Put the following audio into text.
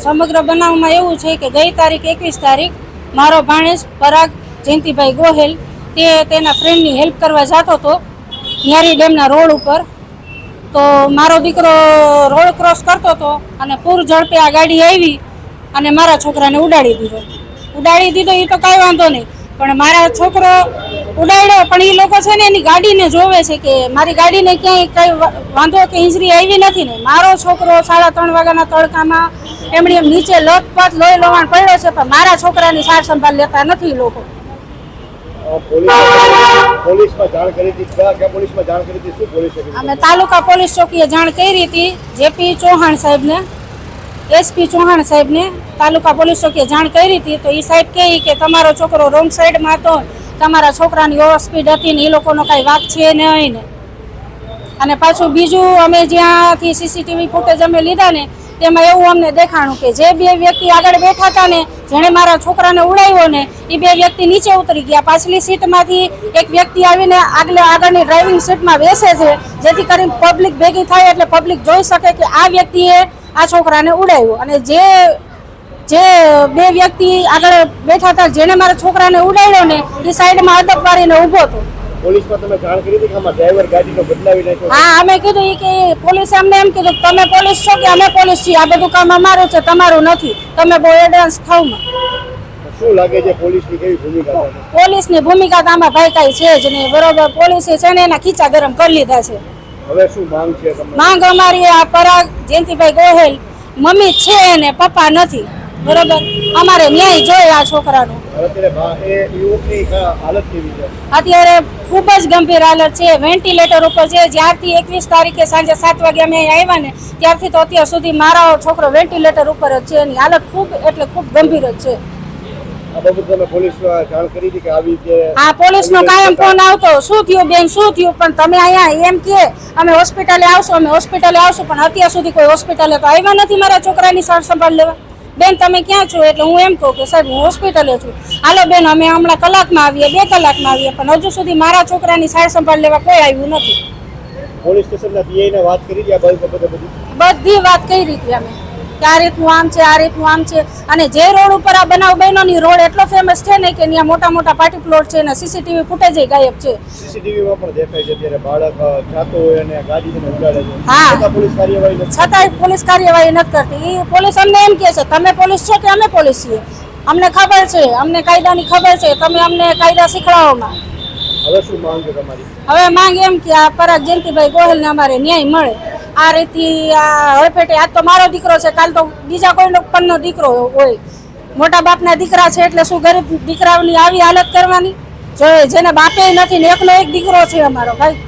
સમગ્ર બનાવમાં એવું છે કે ગઈ તારીખ 21 તારીખ મારો ભાણેજ પરાગ જયંતિભાઈ ગોહેલ તે તેના ફ્રેન્ડની હેલ્પ કરવા જતો હતો ન્યારી ડેમના રોડ ઉપર. તો મારો દીકરો રોડ ક્રોસ કરતો હતો અને પૂર ઝડપે આ ગાડી આવી અને મારા છોકરાને ઉડાડી દીધો. એ તો કાંઈ વાંધો નહીં, પણ મારા છોકરો ઉડાડ્યો પણ એ લોકો છે ને એની ગાડીને જોવે છે કે મારી ગાડીને ક્યાંય કંઈ વાંધો કે ઇન્જરી આવી નથી ને. મારો છોકરો 3:30 વાગ્યાના તડકામાં એમણે એમ નીચે લથપથ લોહી લોવાણ પડ્યો છે, પણ મારા છોકરાની સાર સંભાળ લેતા નથી લોકો. અમે તાલુકા પોલીસ ચોકીએ જાણ કરી હતી જેપી ચૌહાણ સાહેબને, એસપી ચૌહાણ સાહેબને તાલુકા પોલીસ ચોકીએ જાણ કરી હતી. તો એ સાહેબ કહે કે તમારો છોકરો રોંગ સાઈડમાં હતો, તમારા છોકરાની ઓવર સ્પીડ હતી ને એ લોકોનો કાંઈ વાંક છે નહીં ને. અને પાછું બીજું અમે જ્યાંથી સીસીટીવી ફૂટેજ અમે લીધા ને તેમાં એવું અમને દેખાણું કે જે 2 વ્યક્તિ આગળ બેઠા હતા ને જેણે મારા છોકરાને ઉડાવ્યો ને એ 2 વ્યક્તિ નીચે ઉતરી ગયા. પાછલી સીટમાંથી એક વ્યક્તિ આવીને આગળની ડ્રાઇવિંગ સીટમાં બેસે છે, જેથી કરીને પબ્લિક ભેગી થાય એટલે પબ્લિક જોઈ શકે કે આ વ્યક્તિએ આ છોકરાને ઉડાવ્યો. અને જે 2 વ્યક્તિ આગળ બેઠા હતા જેને મારા છોકરાને ઉડાડ્યો ને એ સાઈડમાં અદબ વાળીને ઊભો હતો. પોલીસમાં તમે જાણ કરી હતી કે આમાં ડ્રાઈવર ગાડીનો બદલાવી નાખ્યો? હા, અમે કીધું કે પોલીસે અમને એમ કીધું તમે પોલીસ છો કે અમે પોલીસ છીએ, આ બધું કામ અમારું છે, તમારું નથી, તમે બહુ એડવાન્સ થાવ. શું લાગે છે પોલીસની કેવી ભૂમિકા? પોલીસની ભૂમિકા તો આમાં ભાઈ કાંઈ છે જ નહીં. બરોબર, પોલીસે છે ને એના ખીચા ગરમ કરી લીધા છે. હવે શું માંગ છે? માંગ અમારી આ પરાગ જયંતિભાઈ ગોહેલ મમ્મી છે ને પપ્પા નથી. બરોબર, અમારે ન્યાય જોઈએ આ છોકરાનો. અત્યારે ખૂબ જ ગંભીર હાલત છે, વેન્ટિલેટર ઉપર છે. જ્યારથી 21 તારીખે સાંજે 7 વાગે અમે આવ્યા ને ત્યારથી તો અત્યાર સુધી મારો છોકરો વેન્ટિલેટર ઉપર જ છે. એની હાલત ખૂબ ગંભીર જ છે. હા, પોલીસનો કાયમ ફોન આવતો, શું થયું બેન, શું થયું, પણ તમે અહીંયા એમ કે અમે હોસ્પિટલે આવશું, પણ અત્યાર સુધી કોઈ હોસ્પિટલે તો આવ્યા નથી મારા છોકરાની સાર સંભાળ લેવા. બેન તમે ક્યાં છો? એટલે હું એમ કહું કે સાહેબ હું હોસ્પિટલે છું. હાલો બેન અમે હમણાં કલાકમાં આવીએ, 2 કલાકમાં આવીએ, પણ હજુ સુધી મારા છોકરાની સાર સંભાળ લેવા કોઈ આવ્યું નથી. પોલીસ સ્ટેશનના પીઆઈને વાત કરી હતી? બધી વાત કરી હતી અમે કે આ રીતનું આમ છે, આ રીતનું આમ છે. અને જે રોડ ઉપર આ બનાવ બન્યો ને રોડ એટલો ફેમસ છે ને કે ત્યાં મોટા પાર્ટી પ્લોટ છે અને સીસીટીવી ફૂટેજ ગાયબ છે. સીસીટીવીમાં પણ દેખાય છે ત્યારે બાળક જાતો હોય અને ગાડીને ઉડાડે છે. હા, છતાંય પોલીસ કાર્યવાહી નથી કરતી. પોલીસ અમને એમ કહે છે તમે પોલીસ છો કે અમે પોલીસ છીએ, અમને ખબર છે, અમને કાયદાની ખબર છે, તમે અમને કાયદા શીખવાડોમાં. હવે શું માંગ છે તમારી? હવે માંગ એમ કે આ પરાગ જયંતિભાઈ ગોહેલને અમારે ન્યાય મળે. આ રીતે આ હળપેટે આજ તો મારો દીકરો છે, કાલ તો બીજા કોઈનો પણનો દીકરો હોય. મોટા બાપના દીકરા છે એટલે શું ગરીબ દીકરાઓની આવી હાલત કરવાની? જો જેને બાપે નથી ને એકનો એક દીકરો છે અમારો ભાઈ.